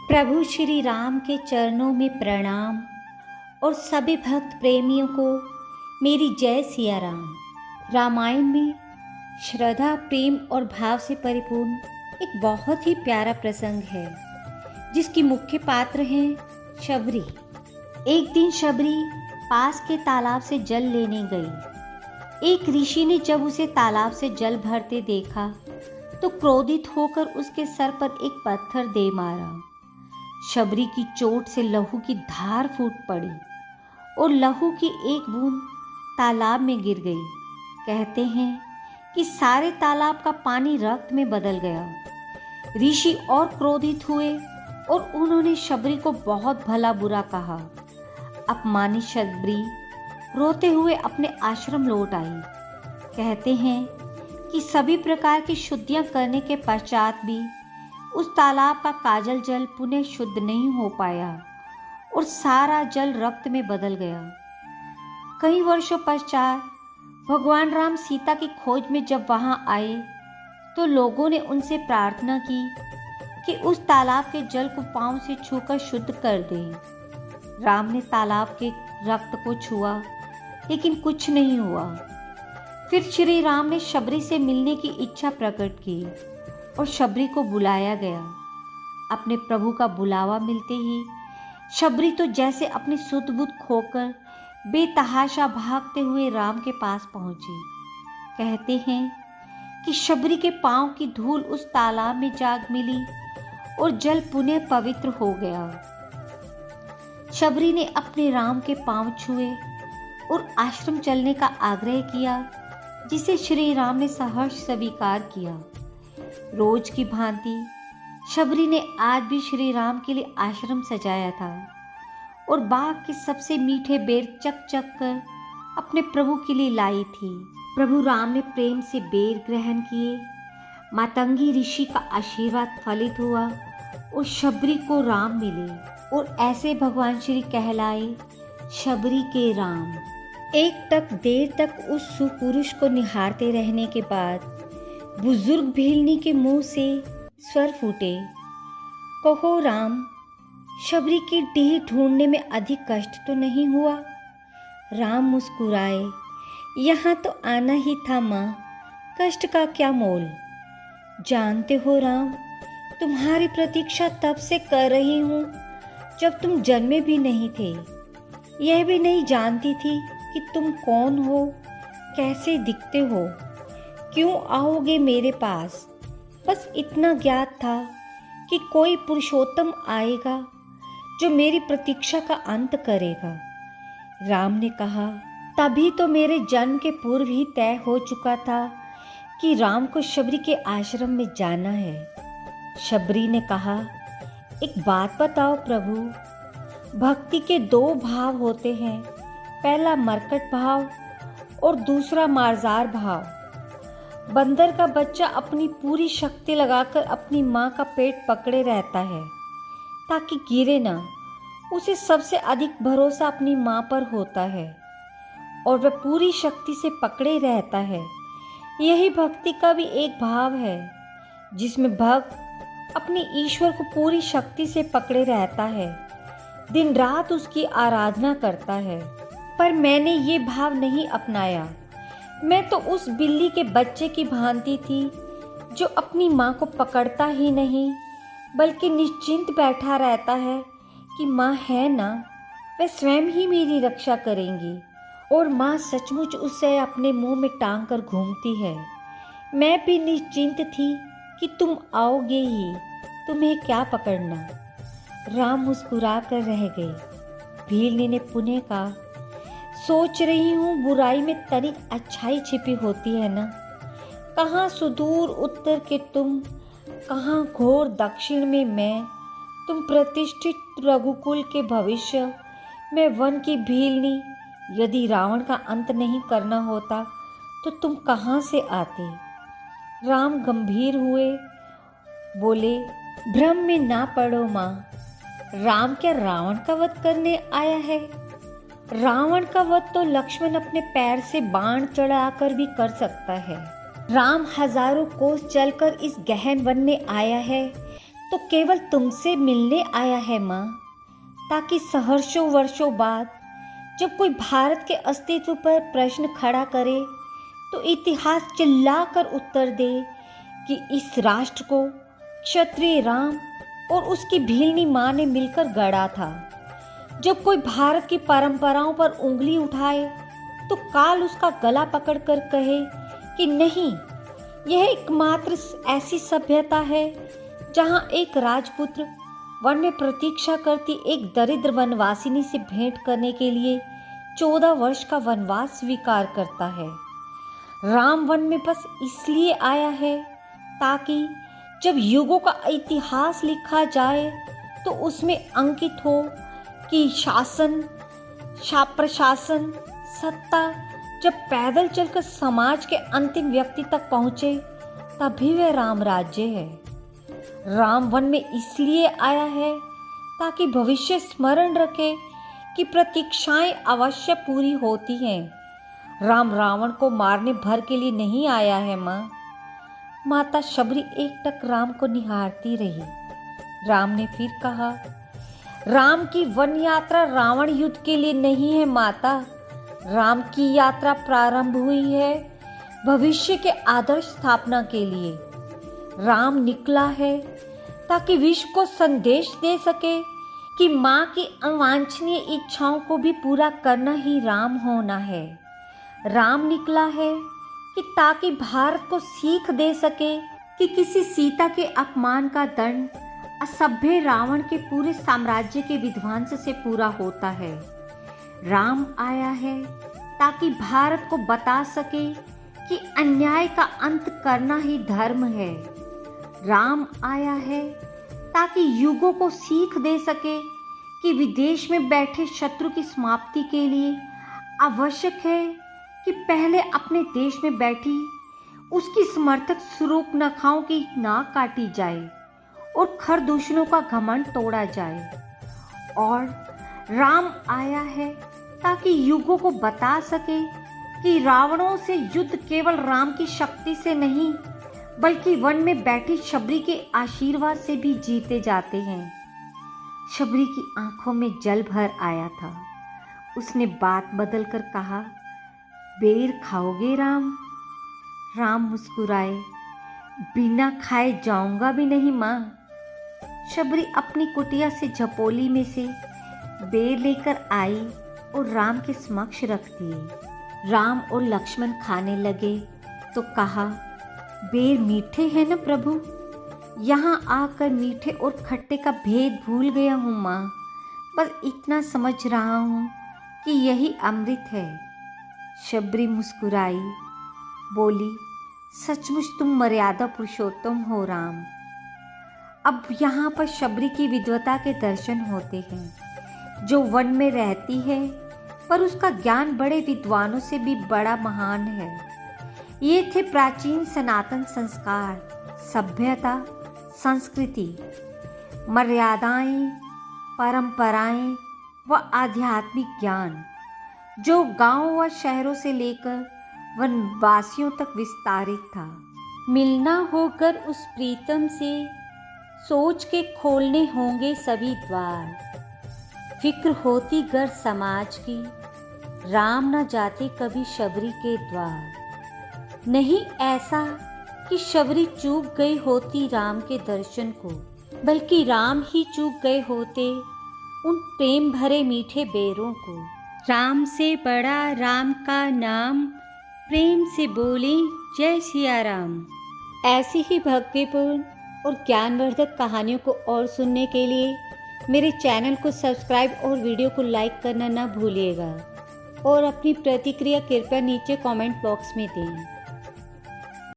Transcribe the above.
प्रभु श्री राम के चरणों में प्रणाम और सभी भक्त प्रेमियों को मेरी जय सिया राम। रामायण में श्रद्धा, प्रेम और भाव से परिपूर्ण एक बहुत ही प्यारा प्रसंग है जिसकी मुख्य पात्र हैं शबरी। एक दिन शबरी पास के तालाब से जल लेने गई। एक ऋषि ने जब उसे तालाब से जल भरते देखा तो क्रोधित होकर उसके सर पर एक पत्थर दे मारा। शबरी की चोट से लहू की धार फूट पड़ी और लहू की एक बूंद तालाब में गिर गई। कहते हैं कि सारे तालाब का पानी रक्त में बदल गया। ऋषि और क्रोधित हुए और उन्होंने शबरी को बहुत भला बुरा कहा। अपमानित शबरी रोते हुए अपने आश्रम लौट आई। कहते हैं कि सभी प्रकार की शुद्धियां करने के पश्चात भी उस तालाब का काजल जल पुनः शुद्ध नहीं हो पाया और सारा जल रक्त में बदल गया। कई वर्षों पश्चात भगवान राम सीता की खोज में जब वहां आए तो लोगों ने उनसे प्रार्थना की कि उस तालाब के जल को पांव से छूकर शुद्ध कर दें। राम ने तालाब के रक्त को छुआ लेकिन कुछ नहीं हुआ। फिर श्री राम ने शबरी से मिलने की इच्छा प्रकट की और शबरी को बुलाया गया। अपने प्रभु का बुलावा मिलते ही शबरी तो जैसे अपनी सुध बुध खोकर बेतहाशा भागते हुए राम के पास पहुंची। कहते हैं कि शबरी के पांव की धूल उस तालाब में जाग मिली और जल पुनः पवित्र हो गया। शबरी ने अपने राम के पांव छुए और आश्रम चलने का आग्रह किया, जिसे श्री राम ने सहर्ष स्वीकार किया। रोज की भांति शबरी ने आज भी श्री राम के लिए आश्रम सजाया था और बाग के सबसे मीठे बेर चक चक कर अपने प्रभु के लिए लाई थी। प्रभु राम ने प्रेम से बेर ग्रहण किए। मातंगी ऋषि का आशीर्वाद फलित हुआ और शबरी को राम मिले और ऐसे भगवान श्री कहलाए शबरी के राम। एक तक देर तक उस सुपुरुष को निहारते रहने के बाद बुजुर्ग भीलनी के मुंह से स्वर फूटे, कहो राम, शबरी की देह ढूंढने में अधिक कष्ट तो नहीं हुआ? राम मुस्कुराए, यहाँ तो आना ही था माँ, कष्ट का क्या मोल। जानते हो राम, तुम्हारी प्रतीक्षा तब से कर रही हूँ जब तुम जन्मे भी नहीं थे। यह भी नहीं जानती थी कि तुम कौन हो, कैसे दिखते हो, क्यों आओगे मेरे पास। बस इतना ज्ञात था कि कोई पुरुषोत्तम आएगा जो मेरी प्रतीक्षा का अंत करेगा। राम ने कहा, तभी तो मेरे जन्म के पूर्व ही तय हो चुका था कि राम को शबरी के आश्रम में जाना है। शबरी ने कहा, एक बात बताओ प्रभु, भक्ति के दो भाव होते हैं, पहला मरकट भाव और दूसरा मार्जार भाव। बंदर का बच्चा अपनी पूरी शक्ति लगाकर अपनी माँ का पेट पकड़े रहता है ताकि गिरे ना। उसे सबसे अधिक भरोसा अपनी माँ पर होता है और वह पूरी शक्ति से पकड़े रहता है। यही भक्ति का भी एक भाव है जिसमें भक्त अपने ईश्वर को पूरी शक्ति से पकड़े रहता है, दिन रात उसकी आराधना करता है। पर मैंने ये भाव नहीं अपनाया। मैं तो उस बिल्ली के बच्चे की भांति थी जो अपनी माँ को पकड़ता ही नहीं बल्कि निश्चिंत बैठा रहता है कि माँ है ना, वह स्वयं ही मेरी रक्षा करेंगी और माँ सचमुच उसे अपने मुंह में टांग कर घूमती है। मैं भी निश्चिंत थी कि तुम आओगे ही, तुम्हें क्या पकड़ना। राम मुस्कुरा कर रह गए। भीलनी ने पुनः कहा, सोच रही हूँ बुराई में तनिक अच्छाई छिपी होती है ना। कहाँ सुदूर उत्तर के तुम, कहाँ घोर दक्षिण में मैं, तुम प्रतिष्ठित रघुकुल के भविष्य, मैं वन की भीलनी। यदि रावण का अंत नहीं करना होता तो तुम कहाँ से आते। राम गंभीर हुए, बोले, भ्रम में ना पड़ो माँ, राम क्या रावण का वध करने आया है? रावण का वध तो लक्ष्मण अपने पैर से बाण चढ़ाकर भी कर सकता है। राम हजारों कोस चलकर इस गहन वन में आया है तो केवल तुमसे मिलने आया है माँ, ताकि सहर्षों वर्षों बाद जब कोई भारत के अस्तित्व पर प्रश्न खड़ा करे तो इतिहास चिल्लाकर उत्तर दे कि इस राष्ट्र को क्षत्रिय राम और उसकी भीलनी माँ ने मिलकर गढ़ा था। जब कोई भारत की परंपराओं पर उंगली उठाए तो काल उसका गला पकड़कर कहे कि नहीं, यह एकमात्र ऐसी सभ्यता है जहाँ एक राजपुत्र वन में प्रतीक्षा करती एक दरिद्र वनवासिनी से भेंट करने के लिए 14 वर्ष का वनवास स्वीकार करता है। राम वन में बस इसलिए आया है ताकि जब युगों का इतिहास लिखा जाए तो उसमें अंकित हो कि प्रशासन, सत्ता जब पैदल चलकर समाज के अंतिम व्यक्ति तक पहुँचे तभी वह राम राज्य है। राम वन में इसलिए आया है ताकि भविष्य स्मरण रखे कि प्रतीक्षाएं अवश्य पूरी होती हैं। राम रावण को मारने भर के लिए नहीं आया है माँ। माता शबरी एकटक राम को निहारती रही। राम ने फिर कहा, राम की वन यात्रा रावण युद्ध के लिए नहीं है माता। राम की यात्रा प्रारंभ हुई है भविष्य के आदर्श स्थापना के लिए। राम निकला है ताकि विश्व को संदेश दे सके कि माँ की अवांछनीय इच्छाओं को भी पूरा करना ही राम होना है। राम निकला है कि ताकि भारत को सीख दे सके कि किसी सीता के अपमान का दंड असभ्य रावण के पूरे साम्राज्य के विध्वंस से पूरा होता है। राम आया है ताकि भारत को बता सके कि अन्याय का अंत करना ही धर्म है। राम आया है ताकि युगों को सीख दे सके कि विदेश में बैठे शत्रु की समाप्ति के लिए आवश्यक है कि पहले अपने देश में बैठी उसकी समर्थक सूर्पनखाओं की नाक काटी जाए और खरदूषणों का घमंड तोड़ा जाए। और राम आया है ताकि युगों को बता सके कि रावणों से युद्ध केवल राम की शक्ति से नहीं बल्कि वन में बैठी शबरी के आशीर्वाद से भी जीते जाते हैं। शबरी की आंखों में जल भर आया था। उसने बात बदलकर कहा, बेर खाओगे राम? राम मुस्कुराए, बिना खाए जाऊंगा भी नहीं माँ। शबरी अपनी कुटिया से झपोली में से बेर लेकर आई और राम के समक्ष रख दिए। राम और लक्ष्मण खाने लगे तो कहा, बेर मीठे हैं ना प्रभु? यहाँ आकर मीठे और खट्टे का भेद भूल गया हूँ माँ। बस इतना समझ रहा हूँ कि यही अमृत है। शबरी मुस्कुराई, बोली, सचमुच तुम मर्यादा पुरुषोत्तम हो राम। अब यहाँ पर शबरी की विद्वता के दर्शन होते हैं, जो वन में रहती है पर उसका ज्ञान बड़े विद्वानों से भी बड़ा महान है। ये थे प्राचीन सनातन संस्कार, सभ्यता, संस्कृति, मर्यादाएं, परंपराएं व आध्यात्मिक ज्ञान जो गांव व शहरों से लेकर वनवासियों तक विस्तारित था। मिलना होकर उस प्रीतम से सोच के खोलने होंगे सभी द्वार। फिक्र होती गर समाज की, राम न जाते कभी शबरी के द्वार। नहीं ऐसा कि शबरी चूक गई होती राम के दर्शन को, बल्कि राम ही चूक गए होते उन प्रेम भरे मीठे बेरों को। राम से बड़ा राम का नाम, प्रेम से बोले जय सिया राम। ऐसी ही भक्तिपूर्ण और ज्ञानवर्धक कहानियों को और सुनने के लिए मेरे चैनल को सब्सक्राइब और वीडियो को लाइक करना ना भूलिएगा और अपनी प्रतिक्रिया कृपया नीचे कमेंट बॉक्स में दें।